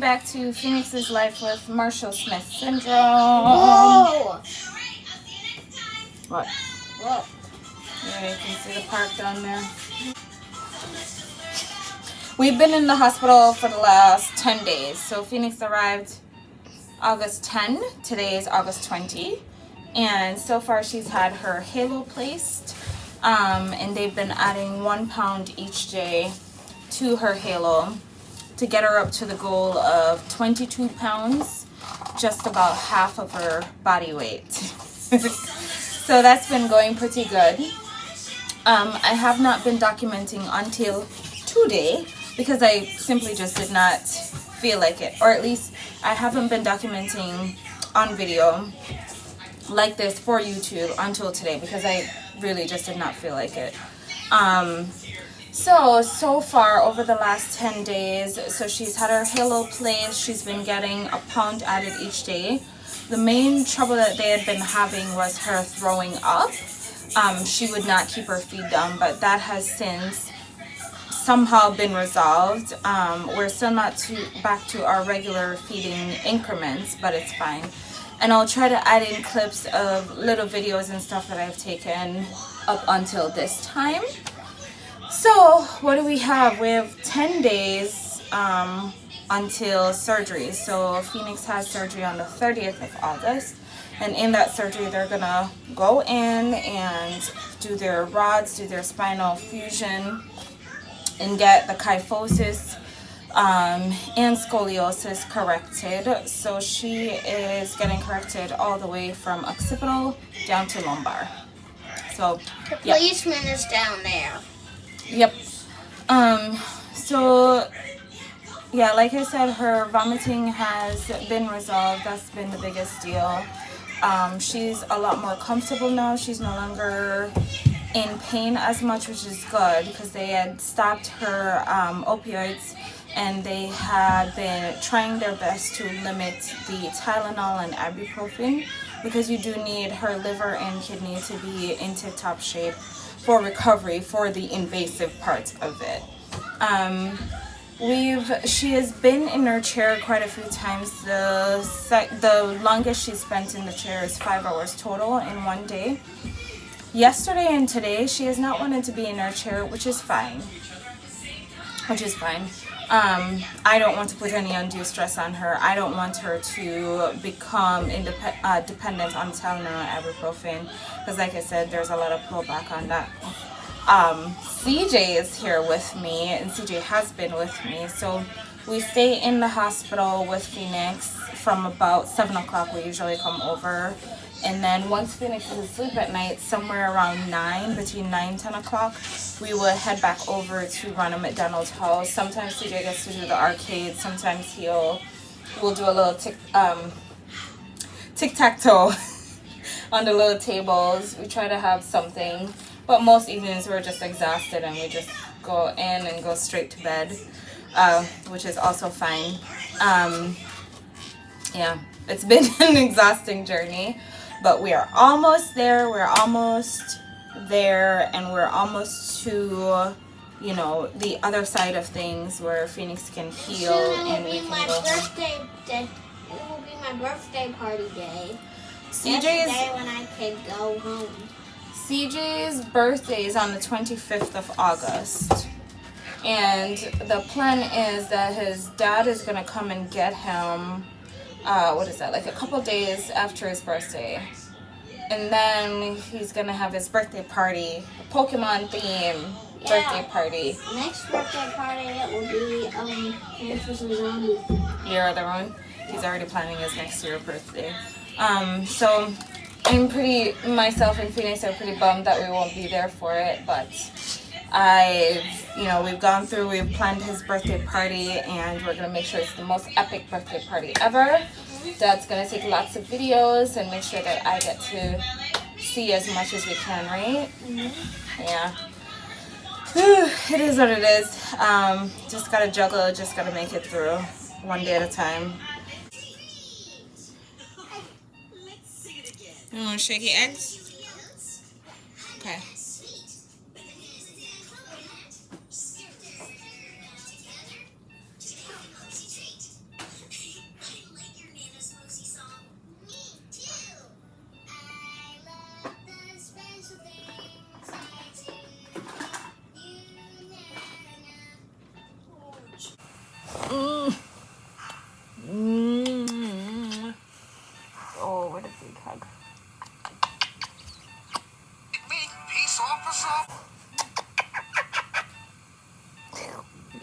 back to Phoenix's Life with Marshall Smith Syndrome. Whoa! What? Whoa. Yeah, you can see the park down there. We've been in the hospital for the last 10 days. So Phoenix arrived August 10. Today is August 20. And so far she's had her halo placed. And they've been adding 1 pound each day to her halo to get her up to the goal of 22 pounds, just about half of her body weight. So that's been going pretty good. I have not been documenting until today because I simply just did not feel like it, or at least I haven't been documenting on video like this for YouTube until today because I really just did not feel like it. So far over the last 10 days, so she's had her halo placed, she's been getting a pound added each day. The main trouble that they had been having was her throwing up. She would not keep her feed down, but that has since somehow been resolved. We're still not back to our regular feeding increments, but it's fine. And I'll try to add in clips of little videos and stuff that I've taken up until this time. So what do we have? We have 10 days until surgery. So Phoenix has surgery on the 30th of August. And in that surgery, they're going to go in and do their rods, do their spinal fusion, and get the kyphosis and scoliosis corrected. So she is getting corrected all the way from occipital down to lumbar. So the policeman is down there. Yep. So yeah, like I said, her vomiting has been resolved. That's been the biggest deal. She's a lot more comfortable now. She's no longer in pain as much, which is good because they had stopped her opioids and they had been trying their best to limit the Tylenol and ibuprofen because you do need her liver and kidney to be in tip-top shape for recovery for the invasive parts of it. She has been in her chair quite a few times. The longest she spent in the chair is 5 hours total in one day. Yesterday and today, she has not wanted to be in her chair, which is fine. I don't want to put any undue stress on her. I don't want her to become dependent on Tylenol and ibuprofen because, like I said, there's a lot of pullback on that. CJ is here with me, and CJ has been with me. So we stay in the hospital with Phoenix from about 7 o'clock. We usually come over. And then once Phoenix is asleep at night, somewhere around 9, between 9 and 10 o'clock, we will head back over to Ronald McDonald's house. Sometimes CJ gets to do the arcade. Sometimes we'll do a little tic-tac-toe on the little tables. We try to have something. But most evenings we're just exhausted and we just go in and go straight to bed, which is also fine. Yeah, it's been an exhausting journey. But we are almost there. We're almost there, and we're almost to, the other side of things where Phoenix can heal and we can go home. It will be my birthday party day. CJ's day when I can go home. CJ's birthday is on the 25th of August, and the plan is that his dad is gonna come and get him. Like a couple days after his birthday. And then he's gonna have his birthday party, a Pokemon theme birthday party. Next birthday party it will be Plants vs. Zombies. Your other one? He's already planning his next year birthday. So myself and Phoenix are pretty bummed that we won't be there for it, but we've gone through, we've planned his birthday party, and we're going to make sure it's the most epic birthday party ever. Dad's going to take lots of videos and make sure that I get to see as much as we can, right? Mm-hmm. Yeah. It is what it is. Just got to juggle, just got to make it through one day at a time. You want shaky eggs? Okay.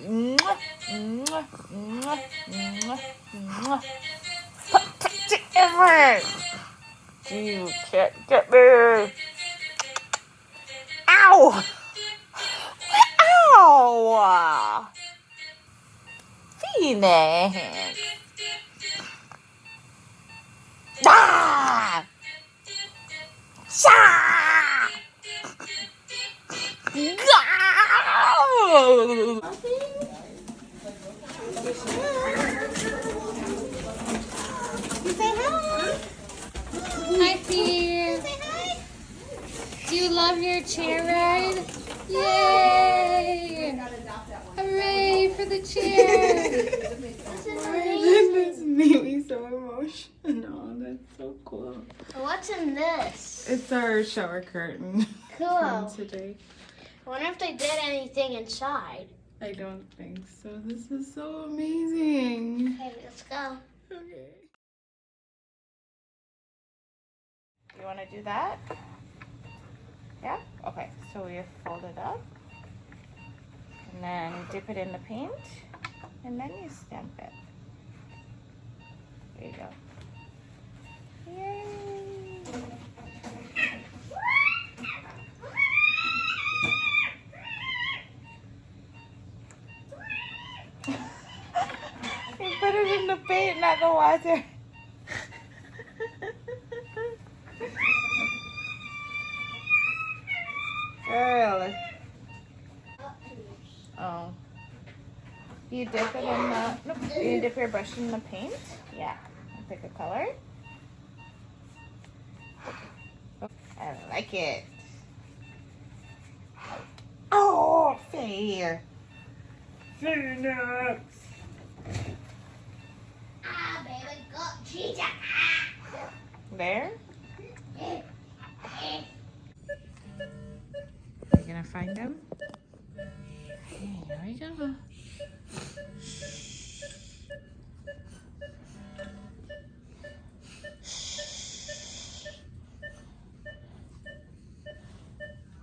Mwah, mwah, mwah, mwah, mwah. Put it ever. You can't get me. Ow! Ow! Phoenix. Ah! Sha! Hi, Fear. Do you love your chair ride? Yay! Hooray for the chair! This made me so emotional. That's so cool. What's in this? It's our shower curtain Cool. today. I wonder if they did anything inside. I don't think so. This is so amazing. Okay, let's go. Okay. You want to do that? Yeah? Okay, so we fold it up. And then dip it in the paint. And then you stamp it. There you go. Yay! You put it in the paint, not the water. Girl. Oh. You dip it in the, nope, you dip your brush in the paint. Yeah. And pick a color. I like it. Oh, fair. Phoenix. Ah, baby, go, cheetah. There. You gonna find them? Here we go.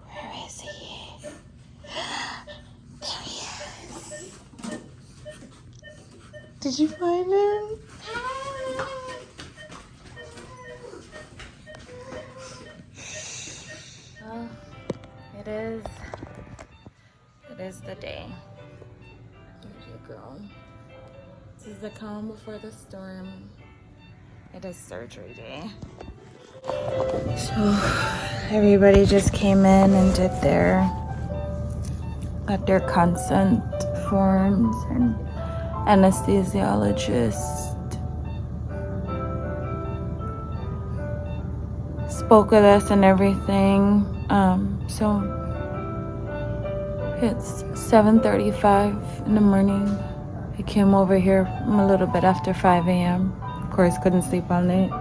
Where is he? There he is. Did you find him? Well, it is the day. There's your girl. This is the calm before the storm. It is surgery day. So everybody just came in and got their consent forms, and anesthesiologist spoke with us and everything. So it's 7:35 in the morning. I came over here a little bit after 5 a.m. Of course, couldn't sleep all night.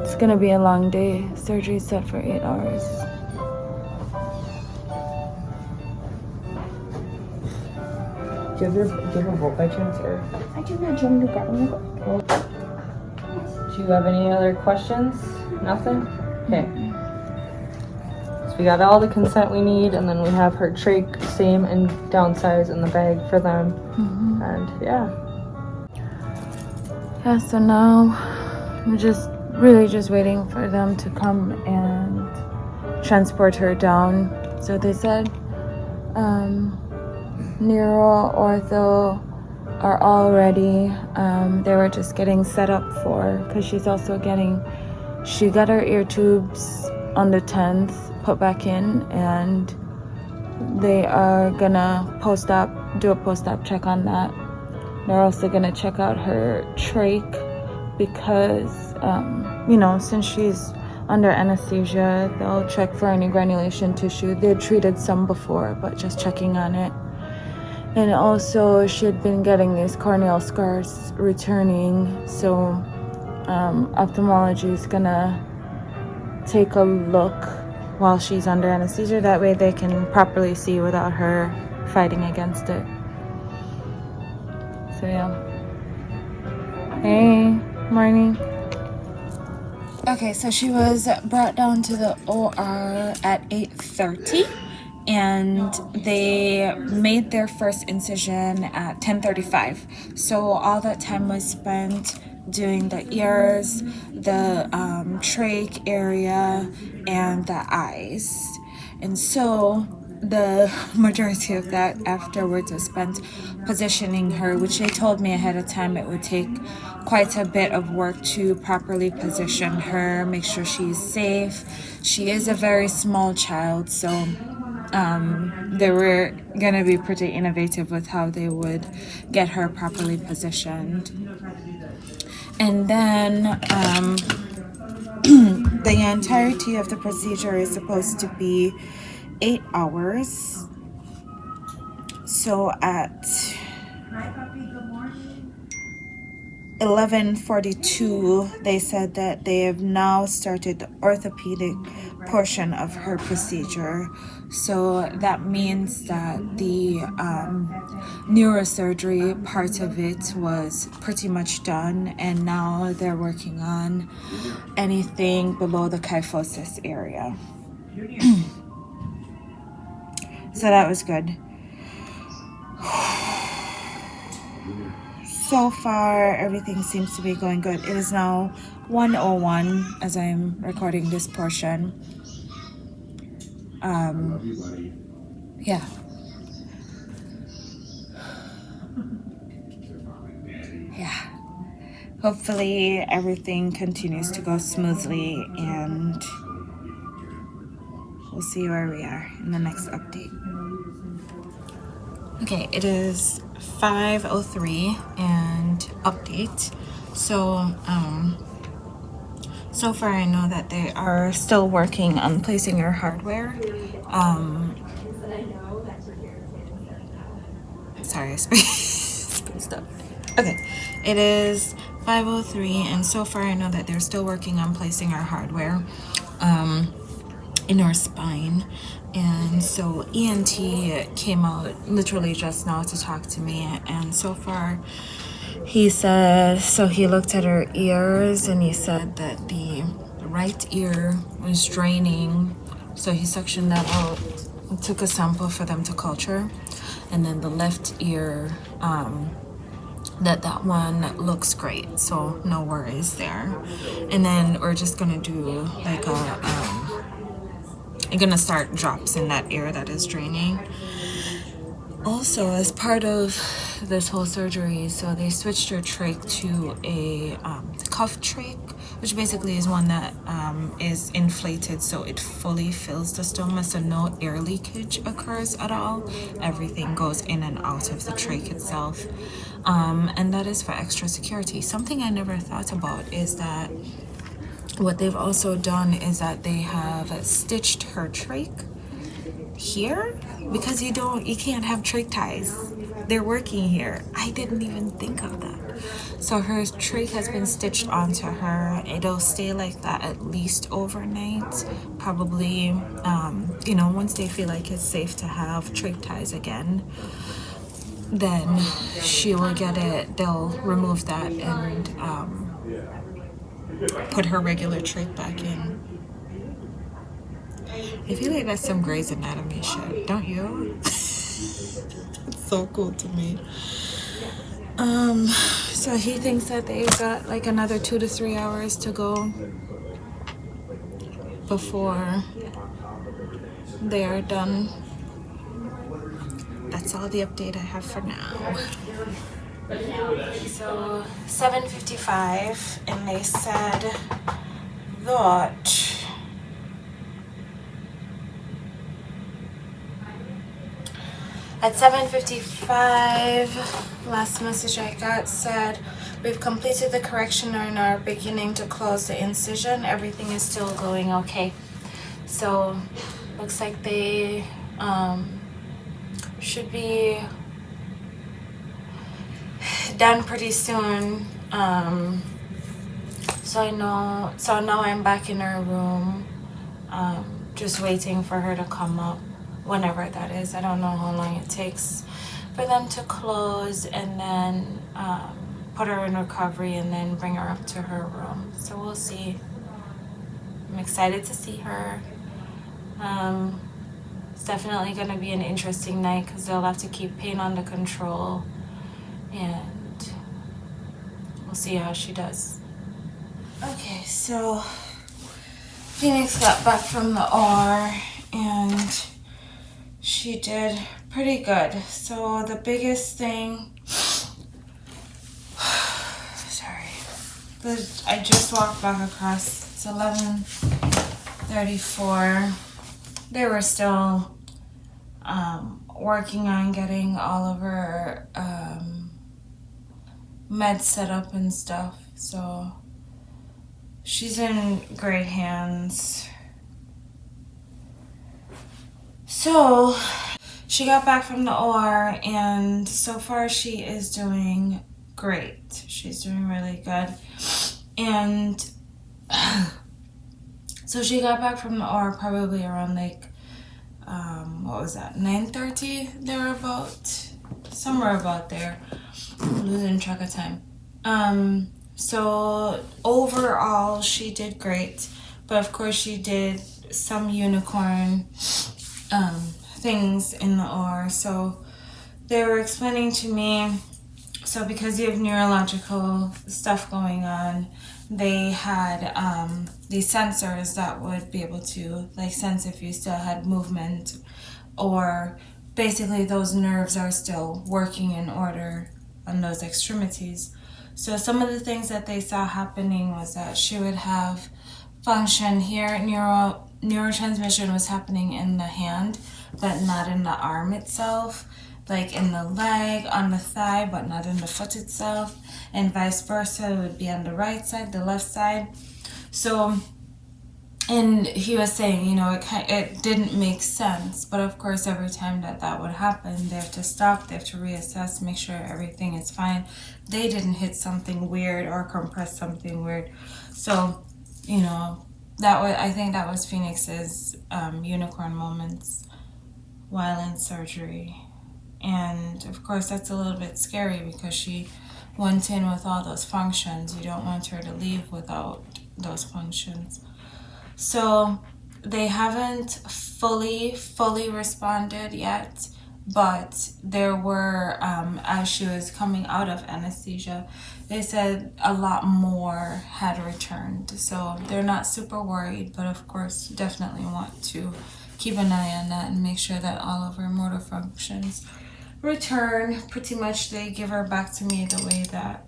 It's gonna be a long day. Surgery set for 8 hours. Do you have a vote by chance, or? I do not join the government. Do you have any other questions? Nothing? Okay. So we got all the consent we need, and then we have her trach, same and downsize in the bag for them. And yeah. Yeah, so now I'm just waiting for them to come and transport her down. So they said neuro, ortho are all ready. They were just getting set up because she got her ear tubes on the 10th put back in, and they are gonna do a post-op check on that. They're also gonna check out her trach because since she's under anesthesia, they'll check for any granulation tissue. They had treated some before, but just checking on it. And also, she had been getting these corneal scars returning, so ophthalmology is gonna take a look while she's under anesthesia. That way they can properly see without her fighting against it. So yeah. Hey, morning. Okay, so she was brought down to the OR at 8:30. and they made their first incision at 10:35. So all that time was spent doing the ears, the trach area, and the eyes. And so the majority of that afterwards was spent positioning her, which they told me ahead of time it would take quite a bit of work to properly position her, make sure she's safe. She is a very small child, so they were gonna be pretty innovative with how they would get her properly positioned. And then the entirety of the procedure is supposed to be 8 hours. So at 11:42, they said that they have now started the orthopedic portion of her procedure. So that means that the neurosurgery part of it was pretty much done, and now they're working on anything below the kyphosis area. So that was good. So far, everything seems to be going good. It is now 1:01 as I'm recording this portion. Yeah. Yeah. Hopefully everything continues to go smoothly, and we'll see where we are in the next update. Okay, it is 5:03 and update. So so far I know that they are still working on placing her hardware. Sorry, I spaced up. Okay, it is 5:03 and so far I know that they're still working on placing her hardware in her spine. And so ENT came out literally just now to talk to me, and so far he said, so he looked at her ears and he said that the right ear was draining, so he suctioned that out and took a sample for them to culture, and then the left ear, that one looks great, so no worries there. And then we're just gonna do like I'm gonna start drops in that ear that is draining. Also, as part of this whole surgery, so they switched her trach to a cuff trach, which basically is one that is inflated so it fully fills the stoma, so no air leakage occurs at all. Everything goes in and out of the trach itself, and that is for extra security. Something I never thought about is that what they've also done is that they have stitched her trach here, because you can't have trach ties. They're working here. I didn't even think of that. So her trach has been stitched onto her. It'll stay like that at least overnight. Probably, once they feel like it's safe to have trach ties again, then she will get it. They'll remove that and put her regular trach back in. I feel like that's some Grey's Anatomy shit, don't you? It's so cool to me. So he thinks that they've got like another 2 to 3 hours to go before they're done. That's all the update I have for now. So 7:55, and they said that at 7:55, last message I got said, we've completed the correction and are beginning to close the incision. Everything is still going okay. So looks like they should be done pretty soon. So now I'm back in her room, just waiting for her to come up, whenever that is. I don't know how long it takes for them to close, and then put her in recovery and then bring her up to her room. So we'll see. I'm excited to see her. It's definitely going to be an interesting night because they'll have to keep pain under control, and we'll see how she does. Okay, so Phoenix got back from the OR and she did pretty good. So the biggest thing, I just walked back across. It's 11:34. They were still working on getting all of her meds set up and stuff. So she's in great hands. So she got back from the OR, and so far she is doing great. She's doing really good. And so she got back from the OR probably around like, what was that, 9:30, somewhere about there. I'm losing track of time. So overall she did great, but of course she did some unicorn things in the OR. So they were explaining to me, so because you have neurological stuff going on, they had these sensors that would be able to like sense if you still had movement, or basically those nerves are still working in order on those extremities. So some of the things that they saw happening was that she would have function here, neurotransmission was happening in the hand, but not in the arm itself, like in the leg, on the thigh, but not in the foot itself, and vice versa. It would be on the right side, the left side. So, and he was saying, you know, it didn't make sense, but of course every time that would happen, they have to stop, they have to reassess, make sure everything is fine. They didn't hit something weird or compress something weird. So, you know, I think that was Phoenix's unicorn moments while in surgery. And of course that's a little bit scary because she went in with all those functions. You don't want her to leave without those functions. So they haven't fully responded yet, but there were, as she was coming out of anesthesia, they said a lot more had returned. So they're not super worried, but of course definitely want to keep an eye on that and make sure that all of her motor functions return. Pretty much they give her back to me the way that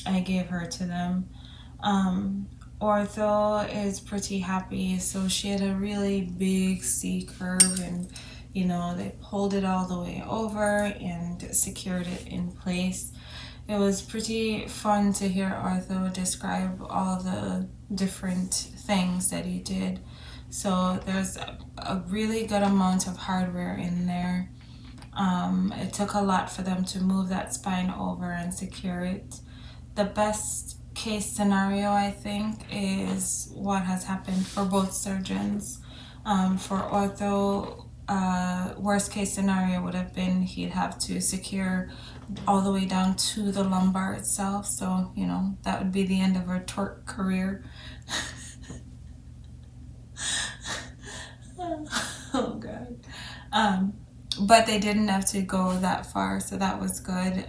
I gave her to them. Ortho is pretty happy. So she had a really big C curve, and you know, they pulled it all the way over and secured it in place. It was pretty fun to hear Ortho describe all the different things that he did. So there's a really good amount of hardware in there. It took a lot for them to move that spine over and secure it. The best case scenario, I think, is what has happened for both surgeons. For Ortho, worst case scenario would have been he'd have to secure all the way down to the lumbar itself. So, you know, that would be the end of her torque career. Oh God. But they didn't have to go that far, so that was good.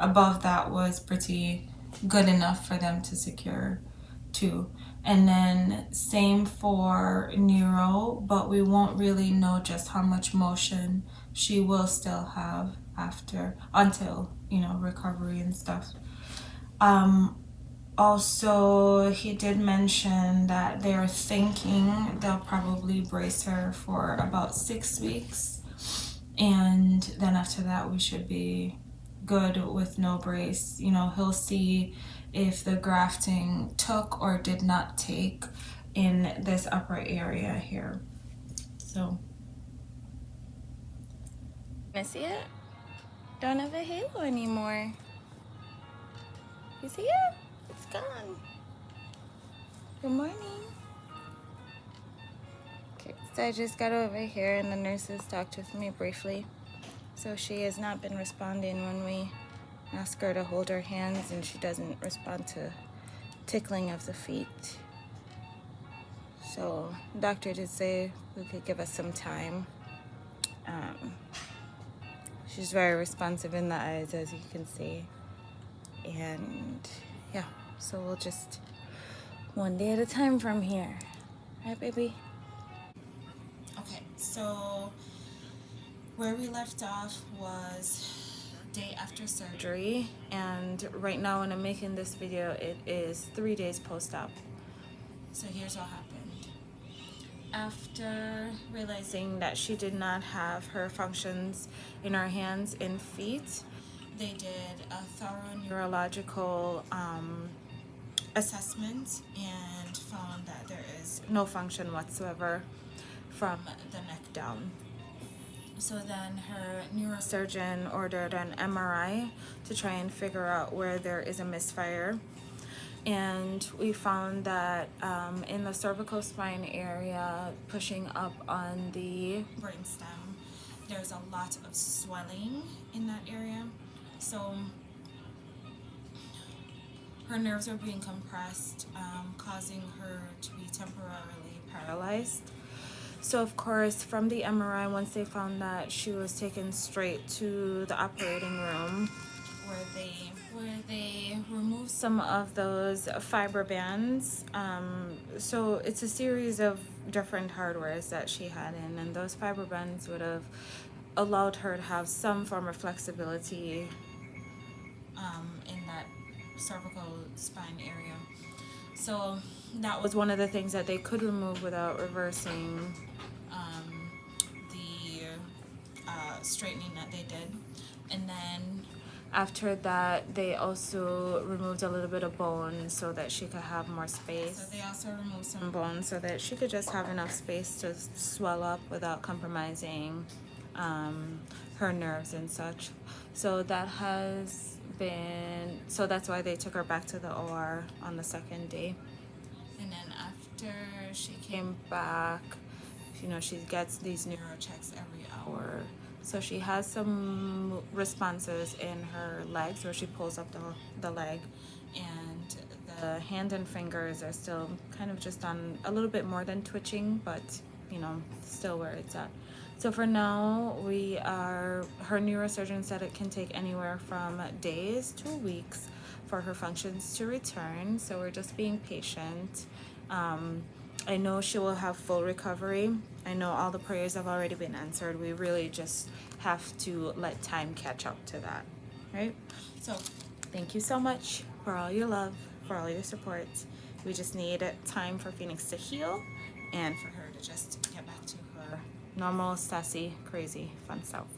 Above that was pretty good enough for them to secure too. And then same for neuro, but we won't really know just how much motion she will still have until, you know, recovery and stuff. Also, he did mention that they're thinking they'll probably brace her for about 6 weeks. And then after that, we should be good with no brace. You know, he'll see if the grafting took or did not take in this upper area here. So, you see it? Don't have a halo anymore. You see it? It's gone. Good morning. Okay, so I just got over here and the nurses talked with me briefly. So she has not been responding when we ask her to hold her hands, and she doesn't respond to tickling of the feet. So the doctor did say who could give us some time. She's very responsive in the eyes, as you can see. And yeah, so we'll just one day at a time from here. Right, baby? Okay, so where we left off was day after surgery, and right now when I'm making this video, it is 3 days post-op. So here's what happened. After realizing that she did not have her functions in her hands and feet, they did a thorough neurological assessment and found that there is no function whatsoever from the neck down. So then her neurosurgeon ordered an MRI to try and figure out where there is a misfire. And we found that in the cervical spine area, pushing up on the brainstem, there's a lot of swelling in that area. So her nerves are being compressed, causing her to be temporarily paralyzed. So of course, from the MRI, once they found that, she was taken straight to the operating room where they removed some of those fiber bands. So it's a series of different hardwares that she had in, and those fiber bands would have allowed her to have some form of flexibility in that cervical spine area. So that was one of the things that they could remove without reversing the straightening that they did. And then after that, they also removed a little bit of bone so that she could have more space. So they also removed some bone so that she could just have enough space to swell up without compromising her nerves and such. So that has been, so that's why they took her back to the OR on the second day. And then after she came back, you know, she gets these neuro checks every hour. So she has some responses in her legs where she pulls up the leg, and the hand and fingers are still kind of just on a little bit more than twitching, but you know, still where it's at. So for now, her neurosurgeon said it can take anywhere from days to weeks for her functions to return. So we're just being patient. I know she will have full recovery. I know all the prayers have already been answered. We really just have to let time catch up to that, right? So thank you so much for all your love, for all your support. We just need time for Phoenix to heal and for her to just get back to her normal, sassy, crazy, fun self.